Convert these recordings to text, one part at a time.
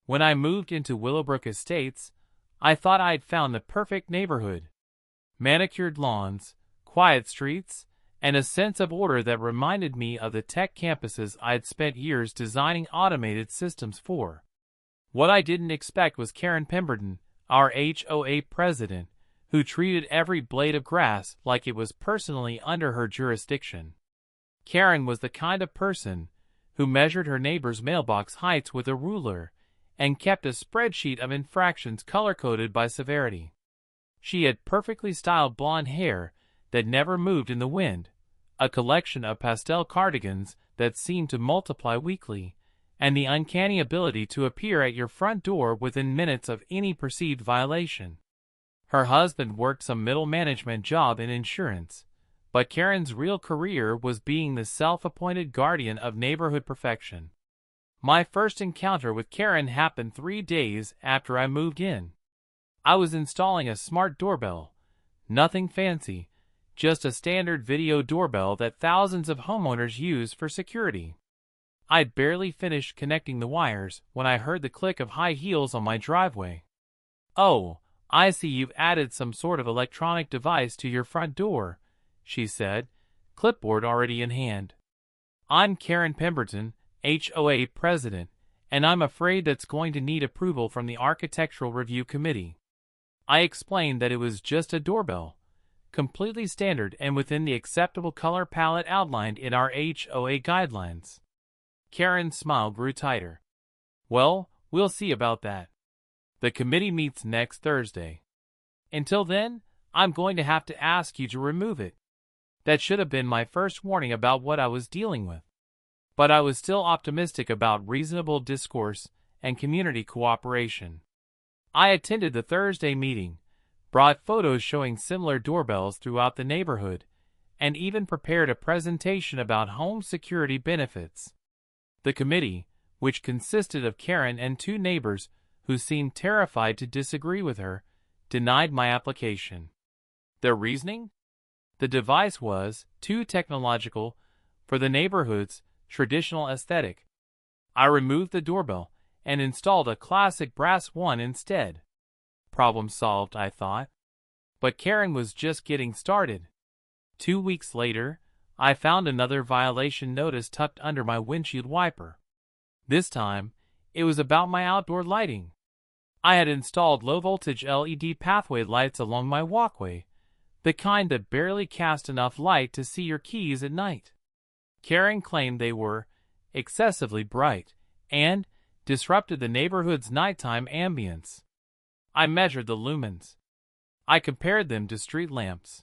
When I moved into Willowbrook Estates, I thought I'd found the perfect neighborhood. Manicured lawns, quiet streets, and a sense of order that reminded me of the tech campuses I'd spent years designing automated systems for. What I didn't expect was Karen Pemberton, our HOA president, who treated every blade of grass like it was personally under her jurisdiction. Karen was the kind of person who measured her neighbor's mailbox heights with a ruler and kept a spreadsheet of infractions color-coded by severity. She had perfectly styled blonde hair that never moved in the wind, a collection of pastel cardigans that seemed to multiply weekly, and the uncanny ability to appear at your front door within minutes of any perceived violation. Her husband worked some middle management job in insurance, but Karen's real career was being the self-appointed guardian of neighborhood perfection. My first encounter with Karen happened 3 days after I moved in. I was installing a smart doorbell. Nothing fancy, just a standard video doorbell that thousands of homeowners use for security. I'd barely finished connecting the wires when I heard the click of high heels on my driveway. "Oh, I see you've added some sort of electronic device to your front door," she said, clipboard already in hand. "I'm Karen Pemberton, HOA president, and I'm afraid that's going to need approval from the Architectural Review Committee." I explained that it was just a doorbell, completely standard and within the acceptable color palette outlined in our HOA guidelines. Karen's smile grew tighter. "Well, we'll see about that. The committee meets next Thursday. Until then, I'm going to have to ask you to remove it." That should have been my first warning about what I was dealing with. But I was still optimistic about reasonable discourse and community cooperation. I attended the Thursday meeting, brought photos showing similar doorbells throughout the neighborhood, and even prepared a presentation about home security benefits. The committee, which consisted of Karen and 2 neighbors who seemed terrified to disagree with her, denied my application. Their reasoning? The device was too technological for the neighborhood's traditional aesthetic. I removed the doorbell and installed a classic brass one instead. Problem solved, I thought. But Karen was just getting started. 2 weeks later, I found another violation notice tucked under my windshield wiper. This time, it was about my outdoor lighting. I had installed low-voltage LED pathway lights along my walkway, the kind that barely cast enough light to see your keys at night. Karen claimed they were excessively bright and disrupted the neighborhood's nighttime ambience. I measured the lumens. I compared them to street lamps.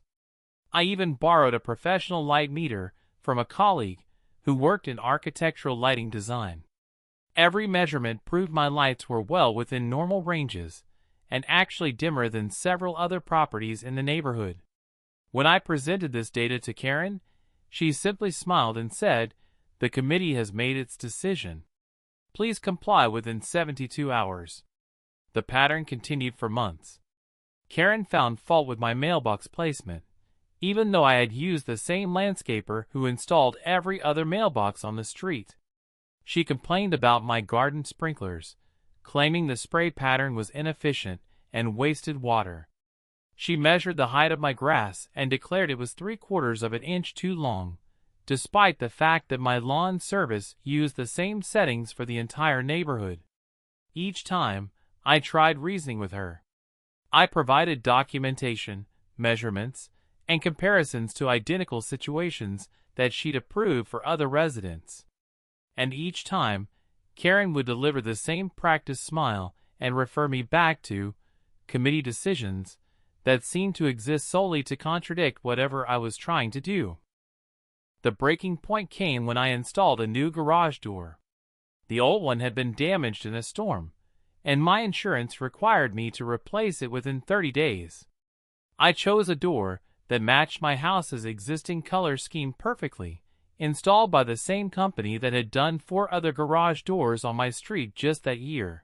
I even borrowed a professional light meter from a colleague who worked in architectural lighting design. Every measurement proved my lights were well within normal ranges and actually dimmer than several other properties in the neighborhood. When I presented this data to Karen, she simply smiled and said, "The committee has made its decision. Please comply within 72 hours." The pattern continued for months. Karen found fault with my mailbox placement, even though I had used the same landscaper who installed every other mailbox on the street. She complained about my garden sprinklers, claiming the spray pattern was inefficient and wasted water. She measured the height of my grass and declared it was 3/4 of an inch too long, despite the fact that my lawn service used the same settings for the entire neighborhood. Each time, I tried reasoning with her. I provided documentation, measurements, and comparisons to identical situations that she'd approved for other residents. And each time, Karen would deliver the same practiced smile and refer me back to committee decisions that seemed to exist solely to contradict whatever I was trying to do. The breaking point came when I installed a new garage door. The old one had been damaged in a storm, and my insurance required me to replace it within 30 days. I chose a door that matched my house's existing color scheme perfectly, installed by the same company that had done 4 other garage doors on my street just that year.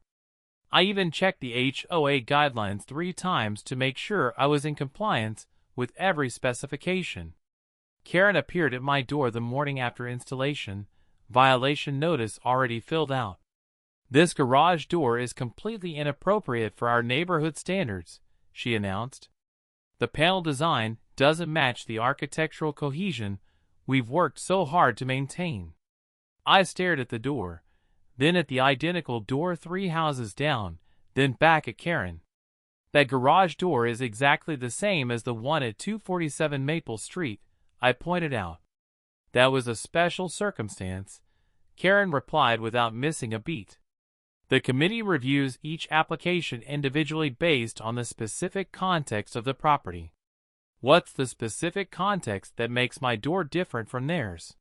I even checked the HOA guidelines 3 times to make sure I was in compliance with every specification. Karen appeared at my door the morning after installation, violation notice already filled out. "This garage door is completely inappropriate for our neighborhood standards," she announced. "The panel design doesn't match the architectural cohesion we've worked so hard to maintain." I stared at the door, then at the identical door 3 houses down, then back at Karen. "That garage door is exactly the same as the one at 247 Maple Street," I pointed out. "That was a special circumstance," Karen replied without missing a beat. "The committee reviews each application individually based on the specific context of the property." "What's the specific context that makes my door different from theirs?"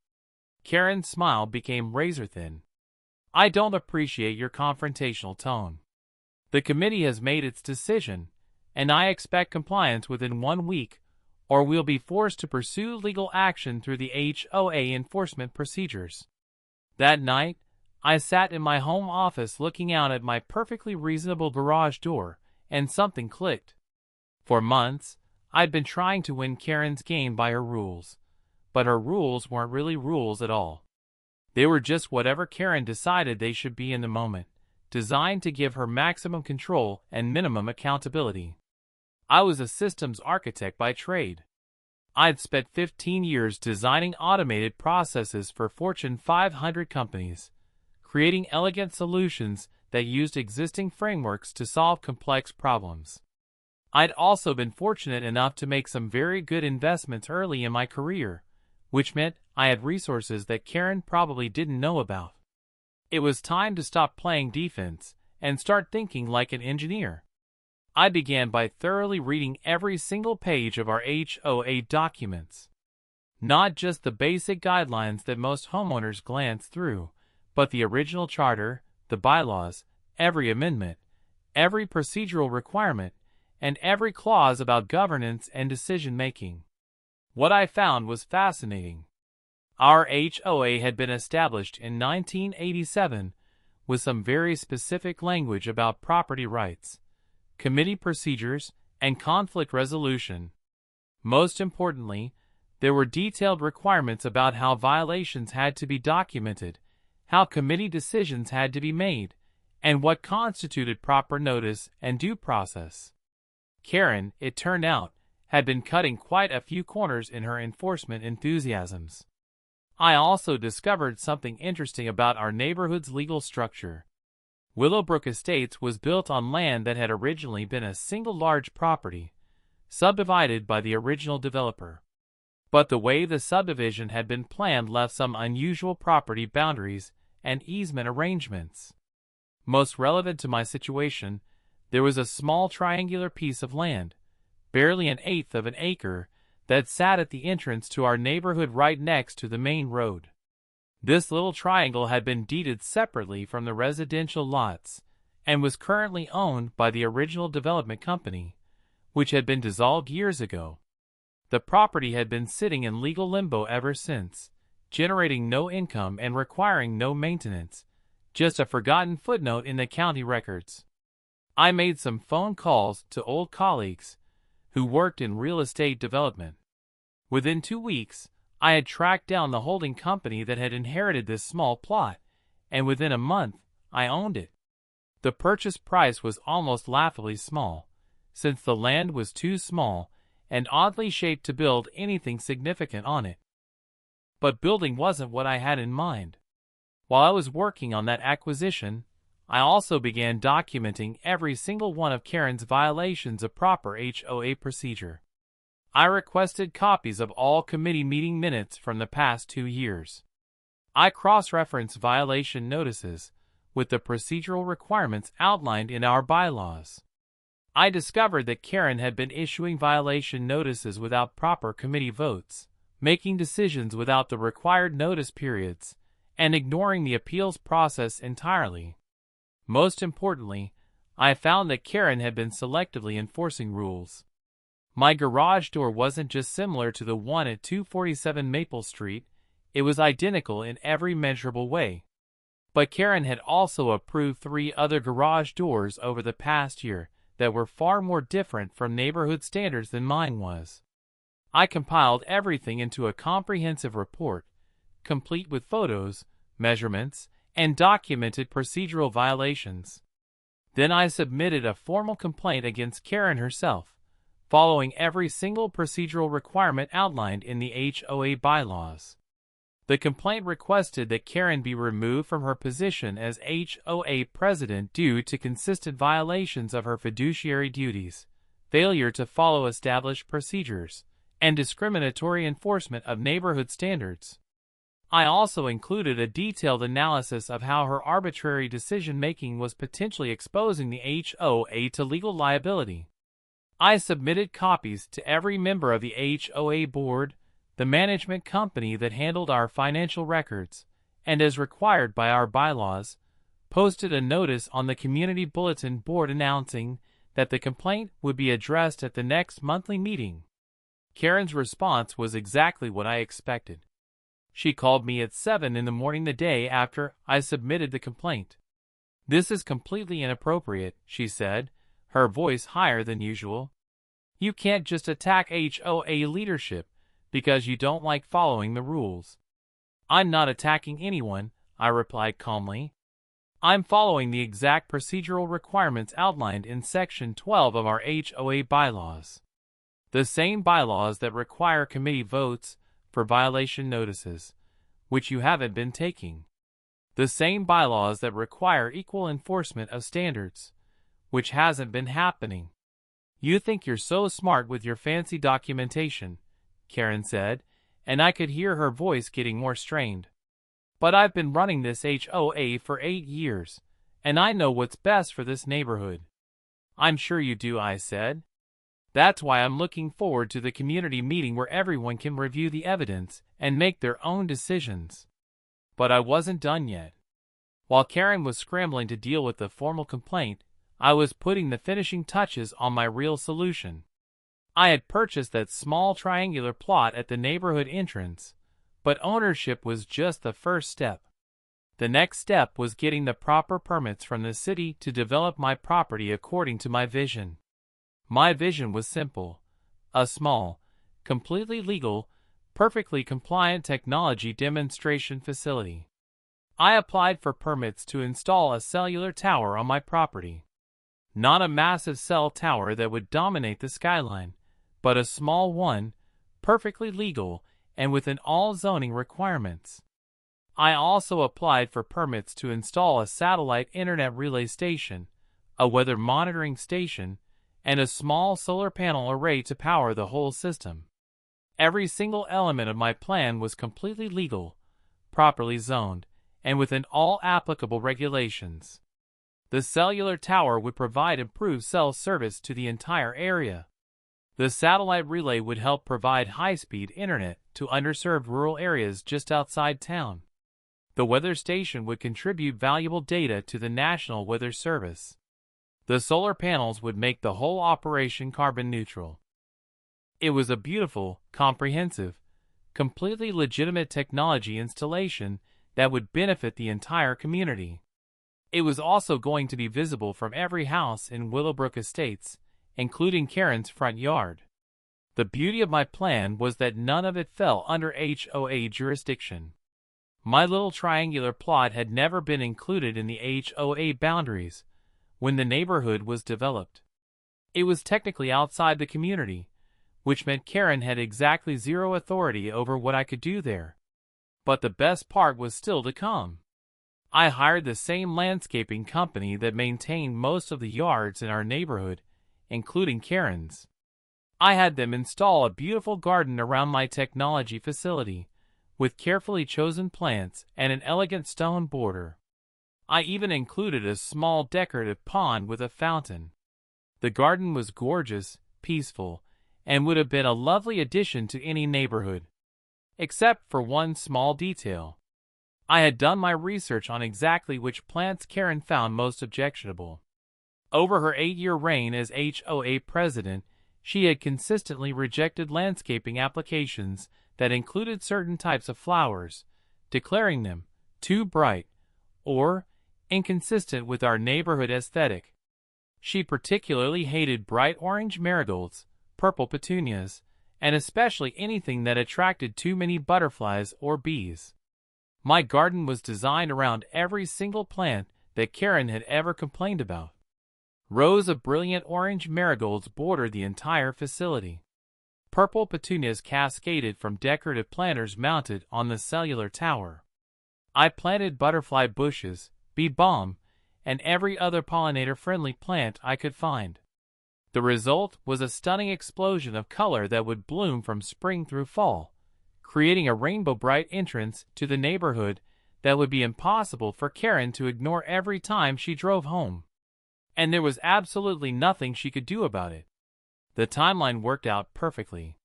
Karen's smile became razor-thin. "I don't appreciate your confrontational tone. The committee has made its decision, and I expect compliance within 1 week, or we'll be forced to pursue legal action through the H.O.A. enforcement procedures." That night, I sat in my home office looking out at my perfectly reasonable garage door, and something clicked. For months, I'd been trying to win Karen's game by her rules, but her rules weren't really rules at all. They were just whatever Karen decided they should be in the moment, designed to give her maximum control and minimum accountability. I was a systems architect by trade. I'd spent 15 years designing automated processes for Fortune 500 companies, creating elegant solutions that used existing frameworks to solve complex problems. I'd also been fortunate enough to make some very good investments early in my career, which meant I had resources that Karen probably didn't know about. It was time to stop playing defense and start thinking like an engineer. I began by thoroughly reading every single page of our H.O.A. documents. Not just the basic guidelines that most homeowners glance through, but the original charter, the bylaws, every amendment, every procedural requirement, and every clause about governance and decision-making. What I found was fascinating. Our H.O.A. had been established in 1987 with some very specific language about property rights, committee procedures, and conflict resolution. Most importantly, there were detailed requirements about how violations had to be documented, how committee decisions had to be made, and what constituted proper notice and due process. Karen, it turned out, had been cutting quite a few corners in her enforcement enthusiasms. I also discovered something interesting about our neighborhood's legal structure. Willowbrook Estates was built on land that had originally been a single large property, subdivided by the original developer. But the way the subdivision had been planned left some unusual property boundaries and easement arrangements. Most relevant to my situation, there was a small triangular piece of land, barely 1/8 of an acre, that sat at the entrance to our neighborhood right next to the main road. This little triangle had been deeded separately from the residential lots and was currently owned by the original development company, which had been dissolved years ago. The property had been sitting in legal limbo ever since, generating no income and requiring no maintenance, just a forgotten footnote in the county records. I made some phone calls to old colleagues who worked in real estate development. Within 2 weeks, I had tracked down the holding company that had inherited this small plot, and within a month, I owned it. The purchase price was almost laughably small, since the land was too small and oddly shaped to build anything significant on it. But building wasn't what I had in mind. While I was working on that acquisition, I also began documenting every single one of Karen's violations of proper H.O.A. procedure. I requested copies of all committee meeting minutes from the past 2 years. I cross-referenced violation notices with the procedural requirements outlined in our bylaws. I discovered that Karen had been issuing violation notices without proper committee votes, making decisions without the required notice periods, and ignoring the appeals process entirely. Most importantly, I found that Karen had been selectively enforcing rules. My garage door wasn't just similar to the one at 247 Maple Street, it was identical in every measurable way. But Karen had also approved 3 other garage doors over the past year that were far more different from neighborhood standards than mine was. I compiled everything into a comprehensive report, complete with photos, measurements, and documented procedural violations. Then I submitted a formal complaint against Karen herself, following every single procedural requirement outlined in the H.O.A. bylaws. The complaint requested that Karen be removed from her position as H.O.A. president due to consistent violations of her fiduciary duties, failure to follow established procedures, and discriminatory enforcement of neighborhood standards. I also included a detailed analysis of how her arbitrary decision-making was potentially exposing the H.O.A. to legal liability. I submitted copies to every member of the H.O.A. board, the management company that handled our financial records, and as required by our bylaws, posted a notice on the community bulletin board announcing that the complaint would be addressed at the next monthly meeting. Karen's response was exactly what I expected. She called me at 7 in the morning the day after I submitted the complaint. "This is completely inappropriate," she said, her voice higher than usual. "You can't just attack H.O.A. leadership because you don't like following the rules." "I'm not attacking anyone," I replied calmly. "I'm following the exact procedural requirements outlined in Section 12 of our H.O.A. bylaws. The same bylaws that require committee votes for violation notices, which you haven't been taking. The same bylaws that require equal enforcement of standards, which hasn't been happening." "You think you're so smart with your fancy documentation," Karen said, and I could hear her voice getting more strained. "But I've been running this H.O.A. for 8 years, and I know what's best for this neighborhood." "I'm sure you do," I said. "That's why I'm looking forward to the community meeting where everyone can review the evidence and make their own decisions." But I wasn't done yet. While Karen was scrambling to deal with the formal complaint, I was putting the finishing touches on my real solution. I had purchased that small triangular plot at the neighborhood entrance, but ownership was just the first step. The next step was getting the proper permits from the city to develop my property according to my vision. My vision was simple: a small, completely legal, perfectly compliant technology demonstration facility. I applied for permits to install a cellular tower on my property. Not a massive cell tower that would dominate the skyline, but a small one, perfectly legal and within all zoning requirements. I also applied for permits to install a satellite internet relay station, a weather monitoring station, and a small solar panel array to power the whole system. Every single element of my plan was completely legal, properly zoned, and within all applicable regulations. The cellular tower would provide improved cell service to the entire area. The satellite relay would help provide high-speed internet to underserved rural areas just outside town. The weather station would contribute valuable data to the National Weather Service. The solar panels would make the whole operation carbon neutral. It was a beautiful, comprehensive, completely legitimate technology installation that would benefit the entire community. It was also going to be visible from every house in Willowbrook Estates, including Karen's front yard. The beauty of my plan was that none of it fell under H.O.A. jurisdiction. My little triangular plot had never been included in the H.O.A. boundaries when the neighborhood was developed. It was technically outside the community, which meant Karen had exactly zero authority over what I could do there. But the best part was still to come. I hired the same landscaping company that maintained most of the yards in our neighborhood, including Karen's. I had them install a beautiful garden around my technology facility, with carefully chosen plants and an elegant stone border. I even included a small decorative pond with a fountain. The garden was gorgeous, peaceful, and would have been a lovely addition to any neighborhood. Except for one small detail. I had done my research on exactly which plants Karen found most objectionable. Over her 8-year reign as H.O.A. president, she had consistently rejected landscaping applications that included certain types of flowers, declaring them too bright or inconsistent with our neighborhood aesthetic. She particularly hated bright orange marigolds, purple petunias, and especially anything that attracted too many butterflies or bees. My garden was designed around every single plant that Karen had ever complained about. Rows of brilliant orange marigolds bordered the entire facility. Purple petunias cascaded from decorative planters mounted on the cellular tower. I planted butterfly bushes, bee balm, and every other pollinator-friendly plant I could find. The result was a stunning explosion of color that would bloom from spring through fall, creating a rainbow-bright entrance to the neighborhood that would be impossible for Karen to ignore every time she drove home. And there was absolutely nothing she could do about it. The timeline worked out perfectly.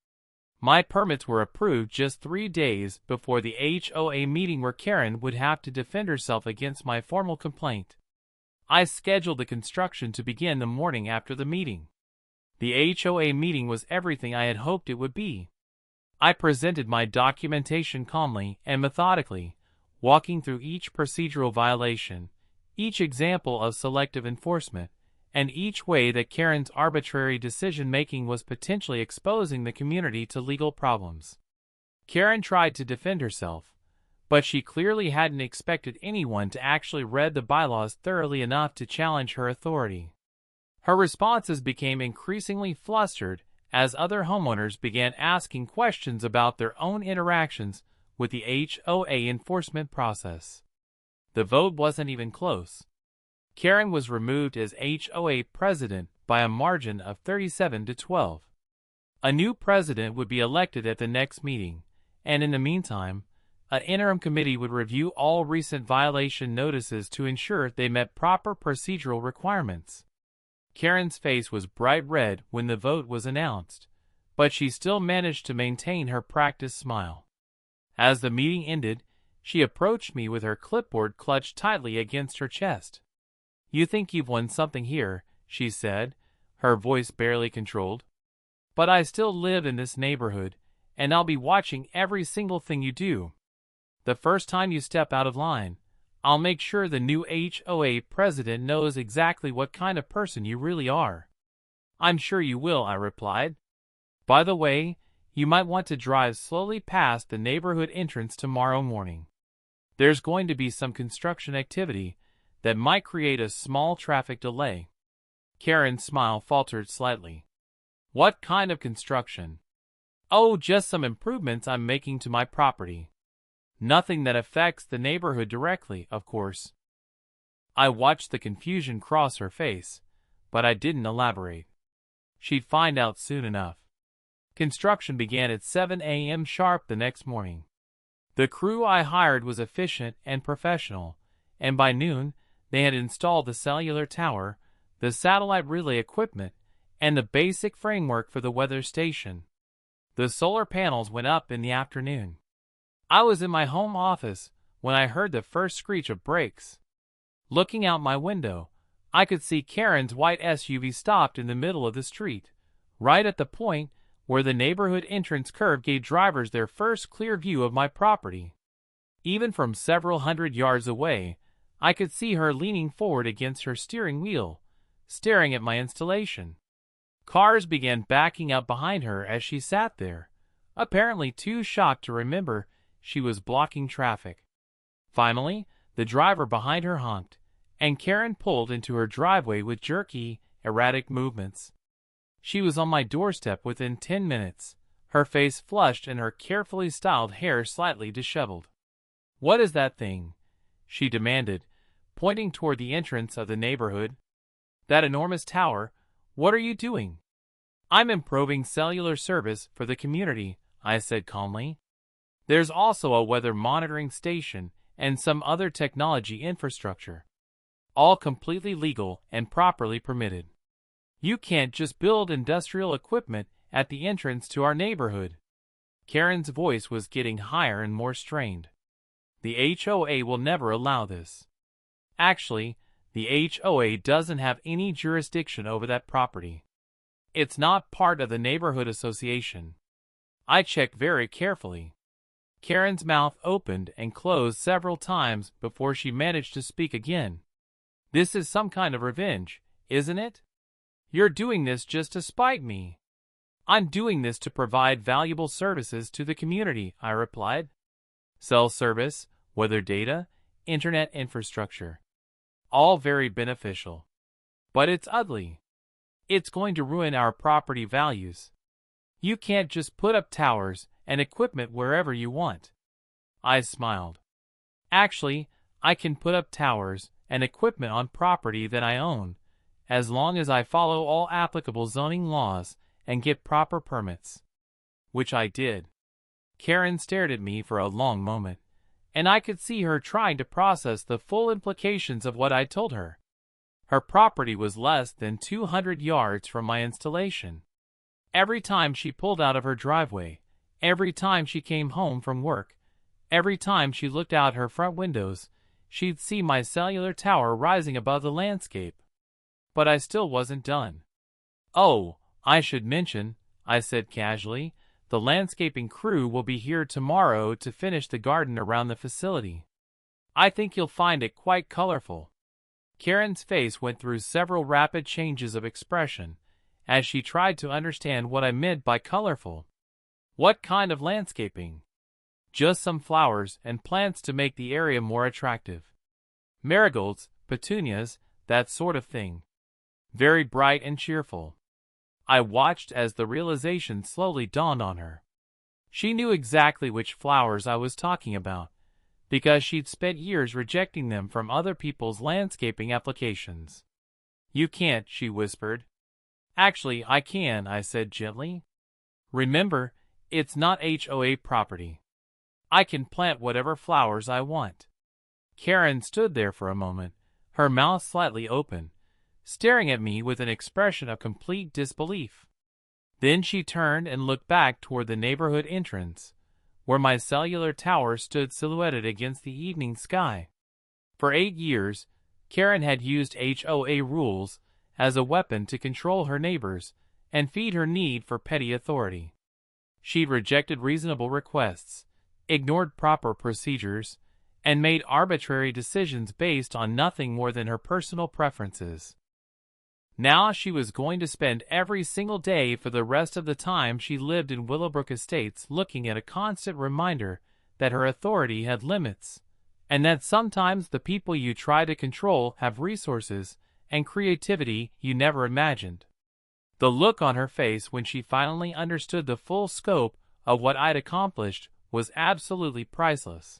My permits were approved just 3 days before the HOA meeting where Karen would have to defend herself against my formal complaint. I scheduled the construction to begin the morning after the meeting. The HOA meeting was everything I had hoped it would be. I presented my documentation calmly and methodically, walking through each procedural violation, each example of selective enforcement, and each way that Karen's arbitrary decision-making was potentially exposing the community to legal problems. Karen tried to defend herself, but she clearly hadn't expected anyone to actually read the bylaws thoroughly enough to challenge her authority. Her responses became increasingly flustered as other homeowners began asking questions about their own interactions with the HOA enforcement process. The vote wasn't even close. Karen was removed as HOA president by a margin of 37-12. A new president would be elected at the next meeting, and in the meantime, an interim committee would review all recent violation notices to ensure they met proper procedural requirements. Karen's face was bright red when the vote was announced, but she still managed to maintain her practiced smile. As the meeting ended, she approached me with her clipboard clutched tightly against her chest. "You think you've won something here," she said, her voice barely controlled. "But I still live in this neighborhood, and I'll be watching every single thing you do. The first time you step out of line, I'll make sure the new HOA president knows exactly what kind of person you really are." "I'm sure you will," I replied. "By the way, you might want to drive slowly past the neighborhood entrance tomorrow morning. There's going to be some construction activity that might create a small traffic delay." Karen's smile faltered slightly. "What kind of construction?" "Oh, just some improvements I'm making to my property. Nothing that affects the neighborhood directly, of course." I watched the confusion cross her face, but I didn't elaborate. She'd find out soon enough. Construction began at 7 a.m. sharp the next morning. The crew I hired was efficient and professional, and by noon, they had installed the cellular tower, the satellite relay equipment, and the basic framework for the weather station. The solar panels went up in the afternoon. I was in my home office when I heard the first screech of brakes. Looking out my window, I could see Karen's white SUV stopped in the middle of the street, right at the point where the neighborhood entrance curve gave drivers their first clear view of my property. Even from several hundred yards away, I could see her leaning forward against her steering wheel, staring at my installation. Cars began backing up behind her as she sat there, apparently too shocked to remember she was blocking traffic. Finally, the driver behind her honked, and Karen pulled into her driveway with jerky, erratic movements. She was on my doorstep within 10 minutes, her face flushed and her carefully styled hair slightly disheveled. "What is that thing?" she demanded, pointing toward the entrance of the neighborhood. "That enormous tower. What are you doing?" "I'm improving cellular service for the community," I said calmly. "There's also a weather monitoring station and some other technology infrastructure. All completely legal and properly permitted. You can't just build industrial equipment at the entrance to our neighborhood." Karen's voice was getting higher and more strained. "The HOA will never allow this. Actually, the HOA doesn't have any jurisdiction over that property. It's not part of the neighborhood association." I checked very carefully. Karen's mouth opened and closed several times before she managed to speak again. "This is some kind of revenge, isn't it? You're doing this just to spite me." "I'm doing this to provide valuable services to the community," I replied. "Cell service, weather data, internet infrastructure. All very beneficial. But it's ugly. It's going to ruin our property values. You can't just put up towers and equipment wherever you want. I smiled. Actually, I can put up towers and equipment on property that I own, as long as I follow all applicable zoning laws and get proper permits. Which I did. Karen stared at me for a long moment, and I could see her trying to process the full implications of what I told her. Her property was less than 200 yards from my installation. Every time she pulled out of her driveway, every time she came home from work, every time she looked out her front windows, she'd see my cellular tower rising above the landscape. But I still wasn't done. "Oh, I should mention," I said casually, "the landscaping crew will be here tomorrow to finish the garden around the facility. I think you'll find it quite colorful." Karen's face went through several rapid changes of expression as she tried to understand what I meant by colorful. What kind of landscaping? Just some flowers and plants to make the area more attractive. Marigolds, petunias, that sort of thing. Very bright and cheerful. I watched as the realization slowly dawned on her. She knew exactly which flowers I was talking about, because she'd spent years rejecting them from other people's landscaping applications. "You can't," she whispered. "Actually, I can," I said gently. "Remember, it's not HOA property. I can plant whatever flowers I want." Karen stood there for a moment, her mouth slightly open, staring at me with an expression of complete disbelief. Then she turned and looked back toward the neighborhood entrance, where my cellular tower stood silhouetted against the evening sky. For 8 years, Karen had used HOA rules as a weapon to control her neighbors and feed her need for petty authority. She'd rejected reasonable requests, ignored proper procedures, and made arbitrary decisions based on nothing more than her personal preferences. Now she was going to spend every single day for the rest of the time she lived in Willowbrook Estates looking at a constant reminder that her authority had limits, and that sometimes the people you try to control have resources and creativity you never imagined. The look on her face when she finally understood the full scope of what I'd accomplished was absolutely priceless.